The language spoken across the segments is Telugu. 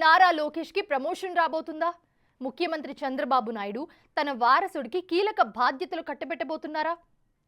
నారా లోకేష్ కి ప్రమోషన్ రాబోతుందా? ముఖ్యమంత్రి చంద్రబాబు నాయుడు తన వారసుడికి కీలక బాధ్యతలు కట్టబెట్టబోతున్నారా?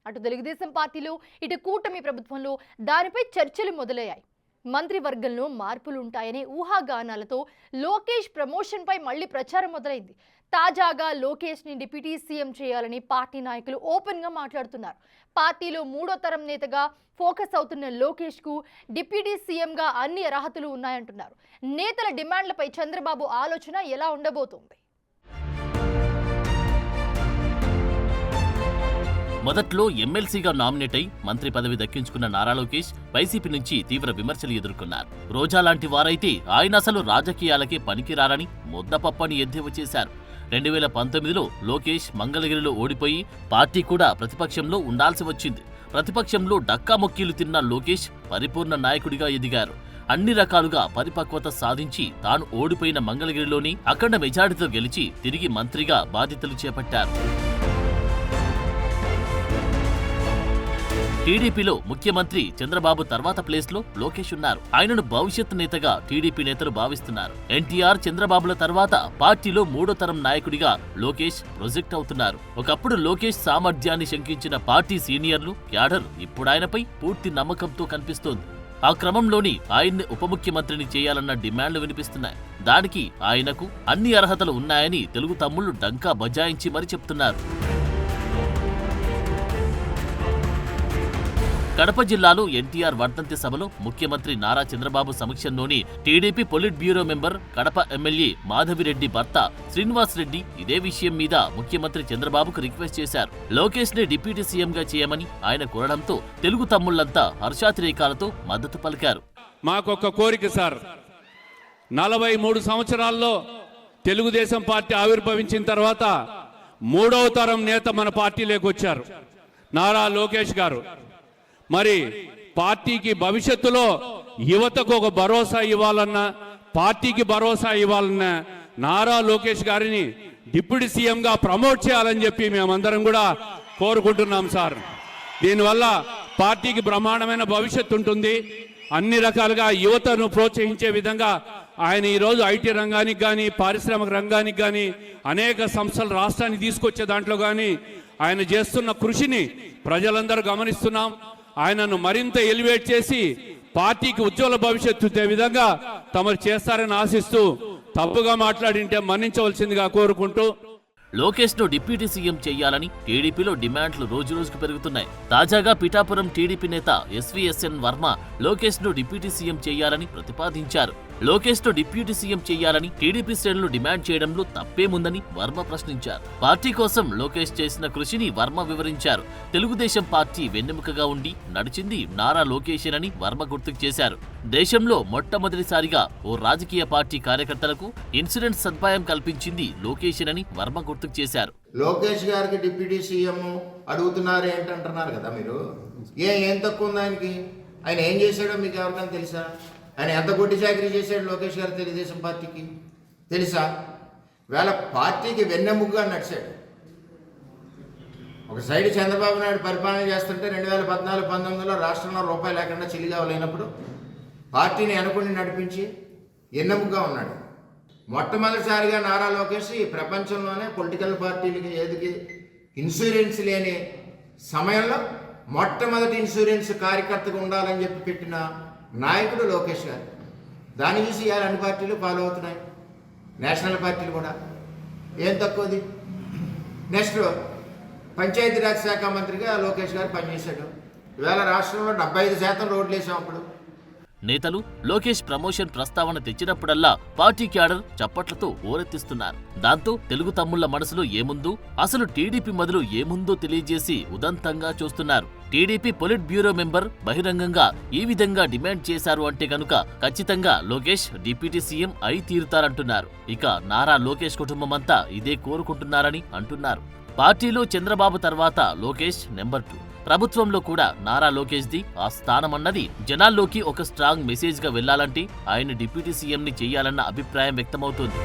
అటు తెలుగుదేశం పార్టీలో ఇటు కూటమి ప్రభుత్వంలో దానిపై చర్చలు మొదలయ్యాయి. మంత్రివర్గంలో మార్పులు ఉంటాయనే ఊహాగానాలతో లోకేష్ ప్రమోషన్ పై మళ్లీ ప్రచారం మొదలైంది. తాజాగా లోకేష్ ని డిప్యూటీ సీఎం చేయాలని పార్టీ నాయకులు ఓపెన్ గా మాట్లాడుతున్నారు. పార్టీలో మూడో తరం నేతగా ఫోకస్ అవుతున్న లోకేష్ కు డిప్యూటీ సీఎం గా అన్ని అర్హతలు ఉన్నాయంటున్నారు. నేతల డిమాండ్లపై చంద్రబాబు ఆలోచన ఎలా ఉండబోతోంది? మొదట్లో ఎమ్మెల్సీగా నామినేట్ అయి మంత్రి పదవి దక్కించుకున్న నారా లోకేష్ వైసీపీ నుంచి తీవ్ర విమర్శలు ఎదుర్కొన్నారు. రోజా లాంటి వారైతే ఆయన అసలు రాజకీయాలకే పనికిరారని ముద్దపప్పని ఎద్దేవా చేశారు. 2019లో లోకేష్ మంగళగిరిలో ఓడిపోయి పార్టీ కూడా ప్రతిపక్షంలో ఉండాల్సి వచ్చింది. ప్రతిపక్షంలో డక్కా మొక్కీలు తిన్న లోకేష్ పరిపూర్ణ నాయకుడిగా ఎదిగారు. అన్ని రకాలుగా పరిపక్వత సాధించి తాను ఓడిపోయిన మంగళగిరిలోని అఖండ మెజారిటీతో గెలిచి తిరిగి మంత్రిగా బాధ్యతలు చేపట్టారు. టీడీపీలో ముఖ్యమంత్రి చంద్రబాబు తర్వాత ప్లేస్ లో లోకేష్ ఉన్నారు. ఆయనను భవిష్యత్ నేతగా టీడీపీ నేతలు భావిస్తున్నారు. ఎన్టీఆర్, చంద్రబాబుల తర్వాత పార్టీలో మూడో తరం నాయకుడిగా లోకేష్ ప్రొజెక్ట్ అవుతున్నారు. ఒకప్పుడు లోకేష్ సామర్థ్యాన్ని శంకించిన పార్టీ సీనియర్లు, క్యాడర్ ఇప్పుడు ఆయనపై పూర్తి నమ్మకంతో కనిపిస్తోంది. ఆ క్రమంలోని ఆయన్ని ఉప ముఖ్యమంత్రిని చేయాలన్న డిమాండ్లు వినిపిస్తున్నాయి. దానికి ఆయనకు అన్ని అర్హతలు ఉన్నాయని తెలుగు తమ్ముళ్లు డంకా బజాయించి మరీ చెప్తున్నారు. కడప జిల్లాలో ఎన్టీఆర్ వర్ధంతి సభలో ముఖ్యమంత్రి నారా చంద్రబాబు సమక్షంలోని TDP politburo member, Kadapa MLA Madhavi Reddy భర్త శ్రీనివాస్ రెడ్డి ఇదే విషయం మీద ముఖ్యమంత్రి చంద్రబాబుకు రిక్వెస్ట్ చేశారు. లోకేష్ ని డిప్యూటీ సీఎంగా చేయమని ఆయన కోరడంతో తెలుగు తమ్ముళ్లంతా హర్షాతిరేకాలతో మద్దతు పలికారు. మాకొక్క కోరిక సార్, 43 సంవత్సరాల్లో తెలుగుదేశం పార్టీ ఆవిర్భవించిన తర్వాత మూడవ తరం నేత మన పార్టీలోకి వచ్చారు, నారా లోకేష్ గారు. మరి పార్టీకి భవిష్యత్తులో యువతకు ఒక భరోసా ఇవ్వాలన్నా, పార్టీకి భరోసా ఇవ్వాలన్నా నారా లోకేష్ గారిని డిప్యూటీ సీఎంగా ప్రమోట్ చేయాలని చెప్పి మేమందరం కూడా కోరుకుంటున్నాం సార్. దీనివల్ల పార్టీకి బ్రహ్మాండమైన భవిష్యత్తు ఉంటుంది. అన్ని రకాలుగా యువతను ప్రోత్సహించే విధంగా ఆయన ఈరోజు ఐటీ రంగానికి కానీ, పారిశ్రామిక రంగానికి కానీ, అనేక సంస్థలు రాష్ట్రానికి తీసుకొచ్చే దాంట్లో కానీ ఆయన చేస్తున్న కృషిని ప్రజలందరూ గమనిస్తున్నాం. ఆయనను మరింత ఎలివేట్ చేసి పార్టీకి ఉజ్వల భవిష్యత్తు ఇచ్చే విధంగా తమరు చేస్తారని ఆశిస్తూ, తప్పుగా మాట్లాడింటే మన్నించవలసిందిగా కోరుకుంటూ, లోకేష్ ను డిప్యూటీ సీఎం చేయాలని టీడీపీలో డిమాండ్లు రోజురోజుకు పెరుగుతున్నాయి. తాజాగా పిఠాపురం టీడీపీ నేత ఎస్వీఎస్ఎన్ వర్మ లోకేష్ ను డిప్యూటీ సీఎం చేయాలని ప్రతిపాదించారు. లోకేష్ ను డిప్యూటీ సీఎం చేయాలని టీడీపీ శ్రేణులు డిమాండ్ చేయడంలో తప్పేముందని వర్మ ప్రశ్నించారు. పార్టీ కోసం లోకేష్ చేసిన కృషిని వర్మ వివరించారు. తెలుగుదేశం పార్టీ వెన్నెముకగా ఉండి నడిచింది నారా లోకేషేనని వర్మ గుర్తుకు చేశారు. దేశంలో మొట్టమొదటిసారిగా ఓ రాజకీయ పార్టీ కార్యకర్తలకు ఇన్సూరెన్స్ సదుపాయం కల్పించింది లోకేషేనని వర్మ గుర్తుకు చేశారు. లోకేష్ గారికి డిప్యూటీ సీఎం అడుగుతున్నారు ఏంటంటున్నారు కదా మీరు. ఏం తక్కువ ఉంది ఆయనకి? ఆయన ఏం చేశాడో మీకు ఎవరికైనా తెలుసా? ఆయన ఎంత గొడ్డి చాకరీ చేశాడు లోకేష్ గారు తెలుగుదేశం పార్టీకి తెలుసా? వేళ పార్టీకి వెన్నెముకగా నడిచాడు. ఒక సైడ్ చంద్రబాబు నాయుడు పరిపాలన చేస్తుంటే 2014-19లో రాష్ట్రంలో రూపాయి లేకుండా చిల్లిగా లేనప్పుడు పార్టీని అనుకుని నడిపించి వెన్నెముకగా ఉన్నాడు. మొట్టమొదటిసారిగా నారా లోకేష్ ఈ ప్రపంచంలోనే పొలిటికల్ పార్టీలకి ఏదికి ఇన్సూరెన్స్ లేని సమయంలో మొట్టమొదటి ఇన్సూరెన్స్ కార్యకర్తగా ఉండాలని చెప్పి పెట్టిన నాయకుడు లోకేష్ గారు. దాన్ని చూసి ఇవాళ అన్ని పార్టీలు ఫాలో అవుతున్నాయి, నేషనల్ పార్టీలు కూడా. ఏం తక్కువది? నెక్స్ట్ పంచాయతీరాజ్ శాఖ మంత్రిగా లోకేష్ గారు పనిచేశాడు. ఇవాళ రాష్ట్రంలో 75% రోడ్లు వేసాం. అప్పుడు నేతలు లోకేష్ ప్రమోషన్ ప్రస్తావన తెచ్చినప్పుడల్లా పార్టీ క్యాడర్ చప్పట్లతో ఓరెత్తిస్తున్నారు. దాంతో తెలుగు తమ్ముళ్ల మనసులో ఏముందో, అసలు టీడీపీ మొదలు ఏముందో తెలియజేసి ఉదంతంగా చూస్తున్నారు. టీడీపీ పొలిట్ బ్యూరో మెంబర్ బహిరంగంగా ఈ విధంగా డిమాండ్ చేశారు అంటే కనుక ఖచ్చితంగా లోకేష్ డిప్యూటీ సీఎం అయి తీరుతారంటున్నారు. ఇక నారా లోకేష్ కుటుంబమంతా ఇదే కోరుకుంటున్నారని అంటున్నారు. పార్టీలో చంద్రబాబు తర్వాత లోకేష్ నెంబర్ 2. ప్రభుత్వంలో కూడా నారా లోకేష్ ది ఆ స్థానమన్నది జనాల్లోకి ఒక స్ట్రాంగ్ మెసేజ్ గా వెళ్లాలంటే ఆయన డిప్యూటీ సీఎం ని చేయాలన్న అభిప్రాయం వ్యక్తమవుతోంది.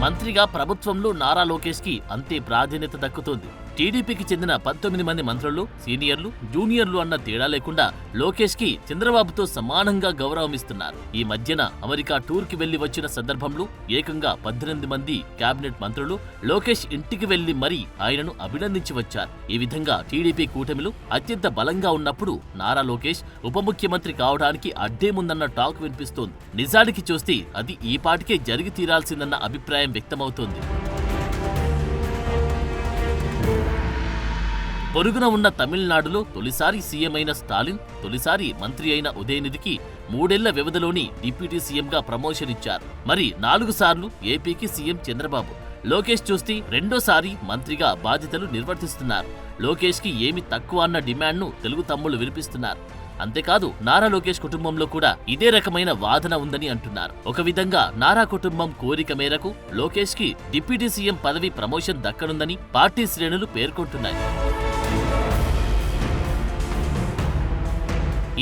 మంత్రిగా ప్రభుత్వంలో నారా లోకేష్ కి అంతే ప్రాధాన్యత దక్కుతోంది. టీడీపీకి చెందిన 19 మంది మంత్రులు, సీనియర్లు, జూనియర్లు అన్న తేడా లేకుండా లోకేష్ కి చంద్రబాబుతో సమానంగా గౌరవమిస్తున్నారు. ఈ మధ్యన అమెరికా టూర్ కి వెళ్లి వచ్చిన సందర్భంలో ఏకంగా 18 మంది కేబినెట్ మంత్రులు లోకేష్ ఇంటికి వెళ్లి మరీ ఆయనను అభినందించి వచ్చారు. ఈ విధంగా టీడీపీ కూటమిలు అత్యంత బలంగా ఉన్నప్పుడు నారా లోకేష్ ఉప ముఖ్యమంత్రి కావడానికి అడ్డేముందన్న టాక్ వినిపిస్తోంది. నిజానికి చూస్తే అది ఈ పాటికే జరిగి తీరాల్సిందన్న అభిప్రాయం వ్యక్తమవుతోంది. పొరుగున ఉన్న తమిళనాడులో తొలిసారి సీఎం అయిన స్టాలిన్, తొలిసారి మంత్రి అయిన ఉదయనిధికి 3 ఏళ్ల వ్యవధిలోని డిప్యూటీ సీఎంగా ప్రమోషన్ ఇచ్చారు. మరి 4 సార్లు ఏపీకి సీఎం చంద్రబాబు. లోకేష్ చూస్తే రెండోసారి మంత్రిగా బాధ్యతలు నిర్వర్తిస్తున్నారు. లోకేష్ కి ఏమి తక్కువ అన్న డిమాండ్ను తెలుగు తమ్ముళ్లు వినిపిస్తున్నారు. అంతేకాదు నారా లోకేష్ కుటుంబంలో కూడా ఇదే రకమైన వాదన ఉందని అంటున్నారు. ఒక విధంగా నారా కుటుంబం కోరిక మేరకు లోకేష్ కి డిప్యూటీ సీఎం పదవి ప్రమోషన్ దక్కనుందని పార్టీ శ్రేణులు పేర్కొంటున్నాయి.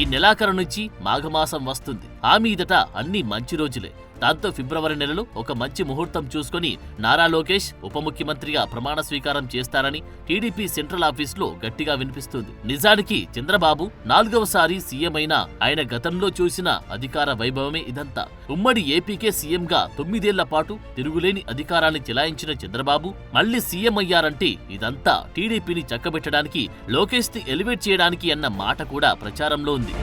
ఈ నెలాఖరు నుంచి మాఘమాసం వస్తుంది. ఆ మీదట అన్ని మంచి రోజులే. దాంతో ఫిబ్రవరి నెలలో ఒక మంచి ముహూర్తం చూసుకుని నారా లోకేష్ ఉప ముఖ్యమంత్రిగా ప్రమాణ స్వీకారం చేస్తారని టీడీపీ సెంట్రల్ ఆఫీసులో గట్టిగా వినిపిస్తుంది. నిజానికి చంద్రబాబు 4వసారి సీఎం అయినా ఆయన గతంలో చూసిన అధికార వైభవమే ఇదంతా. ఉమ్మడి ఏపీకే సీఎంగా 9 ఏళ్ల పాటు తిరుగులేని అధికారాన్ని చెలాయించిన చంద్రబాబు మళ్లీ సీఎం అయ్యారంటే ఇదంతా టీడీపీని చక్కబెట్టడానికి, లోకేష్ ని ఎలివేట్ చేయడానికి అన్న మాట కూడా ప్రచారంలో ఉంది.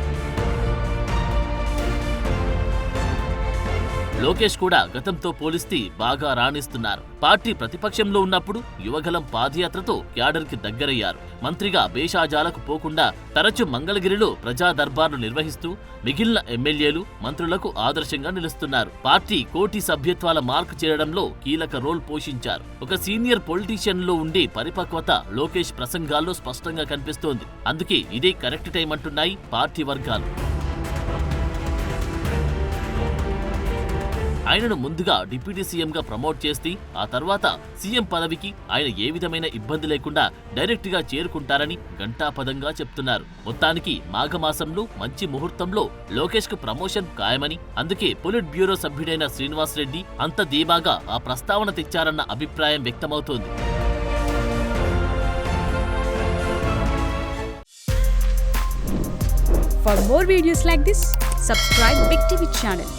లోకేష్ కూడా గతంతో పోలిస్తే బాగా రాణిస్తున్నారు. పార్టీ ప్రతిపక్షంలో ఉన్నప్పుడు యువగలం పాదయాత్రతో క్యాడర్ కి దగ్గరయ్యారు. మంత్రిగా బేషాజాలకు పోకుండా తరచు మంగళగిరిలో ప్రజా దర్బార్లు నిర్వహిస్తూ మిగిలిన ఎమ్మెల్యేలు, మంత్రులకు ఆదర్శంగా నిలుస్తున్నారు. పార్టీ కోటి సభ్యత్వాల మార్కు చేరడంలో కీలక రోల్ పోషించారు. ఒక సీనియర్ పొలిటీషియన్ లో ఉండే పరిపక్వత లోకేష్ ప్రసంగాల్లో స్పష్టంగా కనిపిస్తోంది. అందుకే ఇదే కరెక్ట్ టైం అంటున్నాయి పార్టీ వర్గాలు. ఆయనను ముందుగా డిప్యూటీ సీఎంగా ప్రమోట్ చేసి ఆ తర్వాత సీఎం పదవికి ఆయన ఏ విధమైన ఇబ్బంది లేకుండా డైరెక్ట్ గా చేరుకుంటారని ఘంటాపదంగా చెప్తున్నారు. మొత్తానికి మాఘమాసంలో మంచి ముహూర్తంలో లోకేష్ కు ప్రమోషన్ ఖాయమని, అందుకే పొలిట్ బ్యూరో సభ్యుడైన శ్రీనివాస్ రెడ్డి అంత ధీమాగా ఆ ప్రస్తావన తెచ్చారన్న అభిప్రాయం వ్యక్తమవుతోంది. For more videos like this, subscribe Big TV channel.